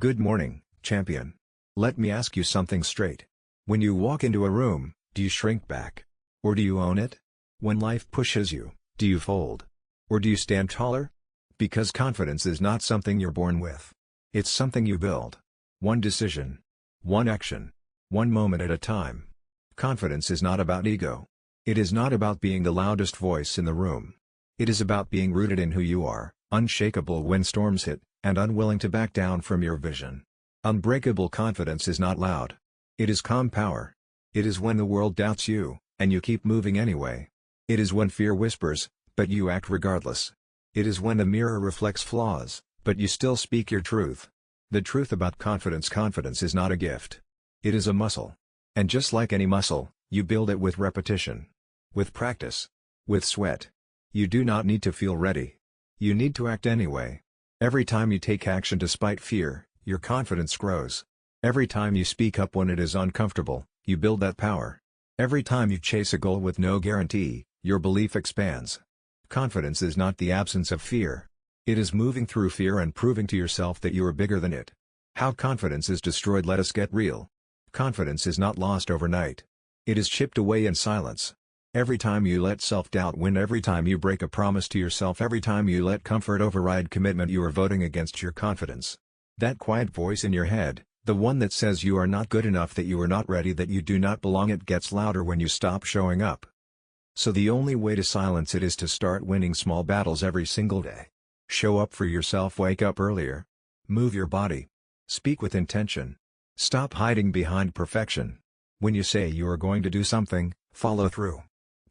Good morning, champion. Let me ask you something straight. When you walk into a room, do you shrink back? Or do you own it? When life pushes you, do you fold? Or do you stand taller? Because confidence is not something you're born with. It's something you build. One decision. One action. One moment at a time. Confidence is not about ego. It is not about being the loudest voice in the room. It is about being rooted in who you are, unshakable when storms hit, and unwilling to back down from your vision. Unbreakable confidence is not loud. It is calm power. It is when the world doubts you, and you keep moving anyway. It is when fear whispers, but you act regardless. It is when the mirror reflects flaws, but you still speak your truth. The truth about confidence is not a gift. It is a muscle. And just like any muscle, you build it with repetition. With practice. With sweat. You do not need to feel ready. You need to act anyway. Every time you take action despite fear, your confidence grows. Every time you speak up when it is uncomfortable, you build that power. Every time you chase a goal with no guarantee, your belief expands. Confidence is not the absence of fear. It is moving through fear and proving to yourself that you are bigger than it. How confidence is destroyed. Let us get real. Confidence is not lost overnight. It is chipped away in silence. Every time you let self-doubt win, every time you break a promise to yourself, every time you let comfort override commitment, you are voting against your confidence. That quiet voice in your head, the one that says you are not good enough, that you are not ready, that you do not belong, it gets louder when you stop showing up. So the only way to silence it is to start winning small battles every single day. Show up for yourself, wake up earlier. Move your body. Speak with intention. Stop hiding behind perfection. When you say you are going to do something, follow through.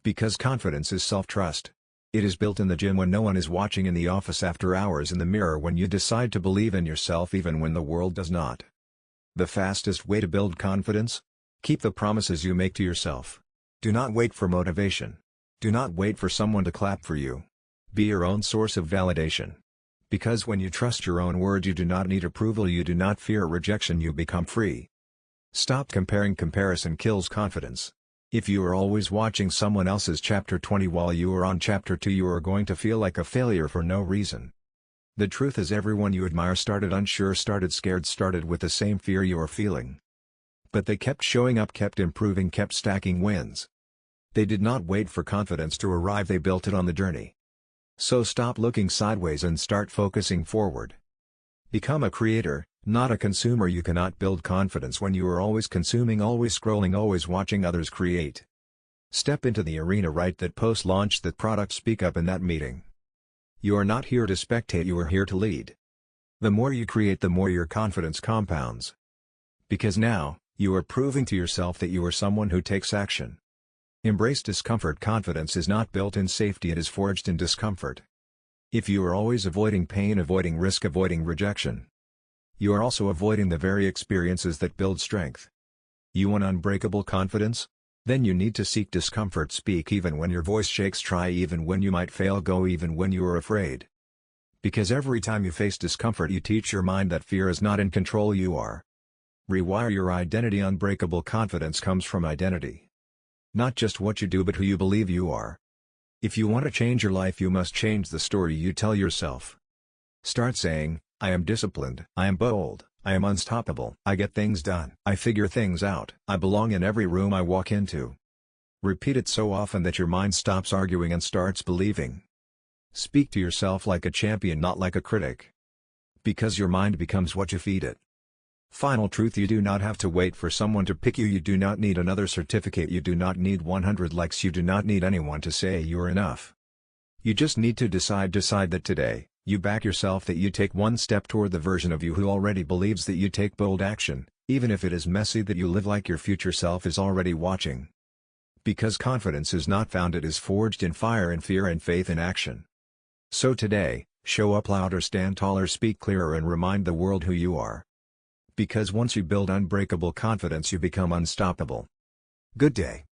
Because confidence is self-trust. It is built in the gym when no one is watching, in the office after hours, in the mirror when you decide to believe in yourself even when the world does not. The fastest way to build confidence? Keep the promises you make to yourself. Do not wait for motivation. Do not wait for someone to clap for you. Be your own source of validation. Because when you trust your own word, you do not need approval, you do not fear rejection, you become free. Stop comparing. Comparison kills confidence. If you are always watching someone else's chapter 20 while you are on chapter 2, you are going to feel like a failure for no reason. The truth is, everyone you admire started unsure, started scared, started with the same fear you are feeling. But they kept showing up, kept improving, kept stacking wins. They did not wait for confidence to arrive, they built it on the journey. So stop looking sideways and start focusing forward. Become a creator, not a consumer. You cannot build confidence when you are always consuming, always scrolling, always watching others create. Step into the arena, write that post, launch that product, speak up in that meeting. You are not here to spectate, you are here to lead. The more you create, the more your confidence compounds. Because now, you are proving to yourself that you are someone who takes action. Embrace discomfort. Confidence is not built in safety, it is forged in discomfort. If you are always avoiding pain, avoiding risk, avoiding rejection, you are also avoiding the very experiences that build strength. You want unbreakable confidence? Then you need to seek discomfort. Speak even when your voice shakes, try even when you might fail, go even when you are afraid. Because every time you face discomfort, you teach your mind that fear is not in control, you are. Rewire your identity. Unbreakable confidence comes from identity. Not just what you do, but who you believe you are. If you want to change your life, you must change the story you tell yourself. Start saying, I am disciplined, I am bold, I am unstoppable, I get things done, I figure things out, I belong in every room I walk into. Repeat it so often that your mind stops arguing and starts believing. Speak to yourself like a champion, not like a critic. Because your mind becomes what you feed it. Final truth: you do not have to wait for someone to pick you, you do not need another certificate, you do not need 100 likes, you do not need anyone to say you are enough. You just need to decide that today, you back yourself, that you take one step toward the version of you who already believes, that you take bold action, even if it is messy, that you live like your future self is already watching. Because confidence is not found, it is forged in fire, in fear, and faith in action. So today, show up louder, stand taller, speak clearer, and remind the world who you are. Because once you build unbreakable confidence, you become unstoppable. Good day.